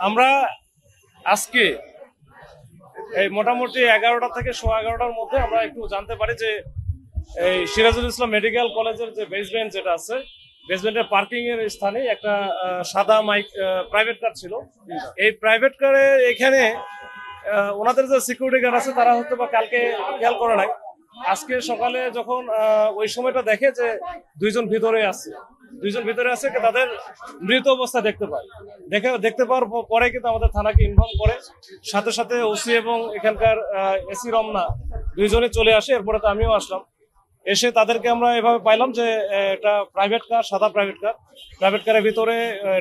আমরা আজকে এই মোটামুটি 11টা থেকে 11:15টার মধ্যে আমরা একটু জানতে পারি যে এই সিরাজুল ইসলাম মেডিকেল কলেজের যে বেসমেন্ট যেটা আছে, বেসমেন্টের পার্কিং এর স্থানে একটা সাদা মাইক প্রাইভেট কার ছিল। এই প্রাইভেট কারে এখানে ওনাদের যে সিকিউরিটি গার্ড আছে তারা হয়তো বা কালকে খেয়াল করে নাই, আজকে সকালে যখন ওই সময়টা দেখে যে দুইজন ভিতরে আছে তাদের মৃত অবস্থা দেখতে পাওয়ার পরে কিন্তু আমাদের থানাকে ইনফর্ম করে, সাথে সাথে ওসি এবং এখানকার এসি রমনা দুইজনে চলে আসে। এরপরে তো আমিও আসলাম, এসে তাদেরকে আমরা এভাবে পাইলাম যে একটা প্রাইভেট কার, সাদা প্রাইভেট কারের ভিতরে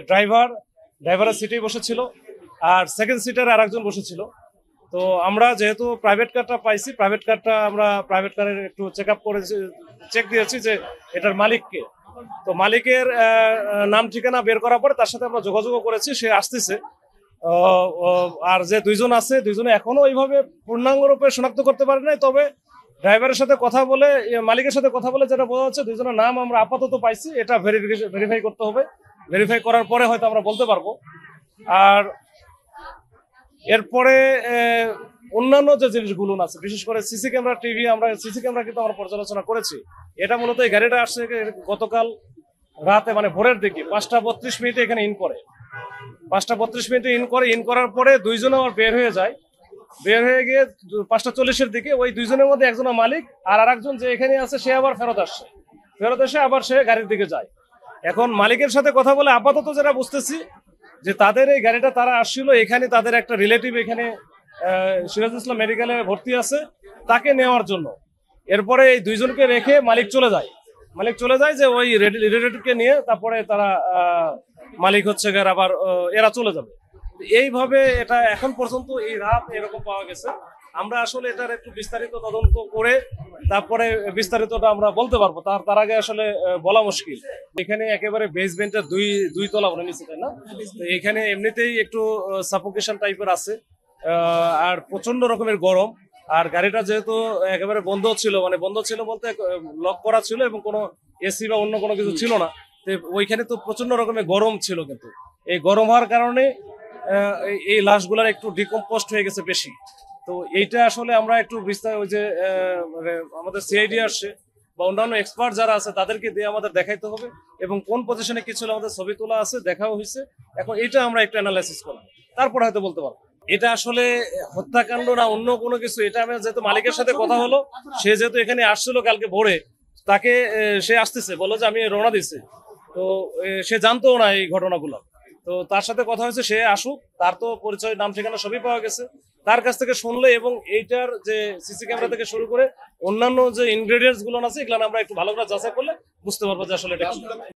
ড্রাইভারের সিটেই বসেছিল, আর সেকেন্ড সিটারে আরেকজন বসেছিল। তো আমরা যেহেতু প্রাইভেট কারটা পাইছি, প্রাইভেট কারের একটু চেক দিয়েছি যে এটার মালিককে। তো মালিকের নাম ঠিকানা বের করার পরে তার সাথে আমরা যোগাযোগ করেছি, সে আসতেছে। আর যে দুইজনে এখনো ওইভাবে পূর্ণাঙ্গ রূপে শনাক্ত করতে পারে নাই, তবে ড্রাইভারের সাথে কথা বলে, মালিকের সাথে কথা বলে যেটা বোঝা যাচ্ছে দুইজনের নাম আমরা আপাতত পাইছি। এটা ভেরিফাই করতে হবে, ভেরিফাই করার পরে হয়তো আমরা বলতে পারবো। আর এরপরে অন্যান্য যে জিনিসগুলো আছে, বিশেষ করে সিসি ক্যামেরা কিন্তু আমরা পর্যালোচনা করেছি। এটা মূলত এই গাড়িটা আসছে গতকাল রাতে, মানে ভোরের দিকে 5:32 এখানে ইন করে। 5:32 ইন করার পরে দুইজন আবার বের হয়ে গিয়ে 5:40 দিকে ওই দুইজনের মধ্যে একজন মালিক আর আরেকজন যে এখানে আছে সে আবার ফেরত এসে আবার সে গাড়ির দিকে যায়। এখন মালিকের সাথে কথা বলে আপাতত যেটা বুঝতেছি যে তাদের এই গাড়িটা তারা আসছিল, এখানে তাদের একটা রিলেটিভ এখানে সিরাজুল ইসলাম মেডিকেলে ভর্তি আছে, তাকে নেওয়ার জন্য। এরপরে এই দুইজনকে রেখে মালিক চলে যায় যে ওই রিলেটিভকে নিয়ে তারপরে তারা মালিক হচ্ছে আবার এরা চলে যাবে। এইভাবে এটা এখন পর্যন্ত এই রাত এরকম পাওয়া গেছে। আমরা আসলে এটার একটু বিস্তারিত তদন্ত করে তারপরে বিস্তারিতটা আমরা বলতে পারবো, তার আগে আসলে বলা মুশকিল। এখানে একেবারে বেসমেন্টের দুই তলা বলে নিচ্ছে, তাই না? এখানে এমনিতেই একটু সাফোকেশন টাইপের আছে, আর প্রচন্ড রকমের গরম। আর গাড়িটা যেহেতু একেবারে বন্ধ ছিল বলতে লক করা ছিল এবং কোনো এসি বা অন্য কোনো কিছু ছিল না, ওইখানে তো প্রচন্ড রকমের গরম ছিল। কিন্তু এই গরম হওয়ার কারণে এই লাশগুলার একটু ডিকম্পোস্ট হয়ে গেছে বেশি। তো এইটা আসলে আমরা একটু ওই যে আমাদের সিআইডি আসছে বা অন্যান্য এক্সপার্ট যারা আছে তাদেরকে দিয়ে আমাদের দেখাইতে হবে, এবং কোন পজিশনে কি ছিল আমাদের ছবি তোলা আছে, দেখাও হয়েছে। এখন এটা আমরা একটু অ্যানালাইসিস করব, তারপর হয়তো বলতে পারবো এটা আসলে হত্যাকাণ্ড না অন্য কোনো কিছু। এটা আমি যেহেতু মালিকের সাথে কথা হলো, সে যেহেতু এখানে আসছিল কালকে ভোরে, তাকে সে আসতেছে বললো যে আমি রওনা দিচ্ছি, তো সে জানতো না এই ঘটনাগুলো। তো তার সাথে কথা হয়েছে, সে আসুক, তার তো পরিচয়, নাম ঠিকানা সবই পাওয়া গেছে। তার কাছ থেকে শুনলে এবং এইটার যে সিসি ক্যামেরা থেকে শুরু করে অন্যান্য যে ইনগ্রেডিয়েন্টস গুলো আছে এগুলো আমরা একটু ভালো করে যাচাই করলে বুঝতে পারবো যে আসলে এটা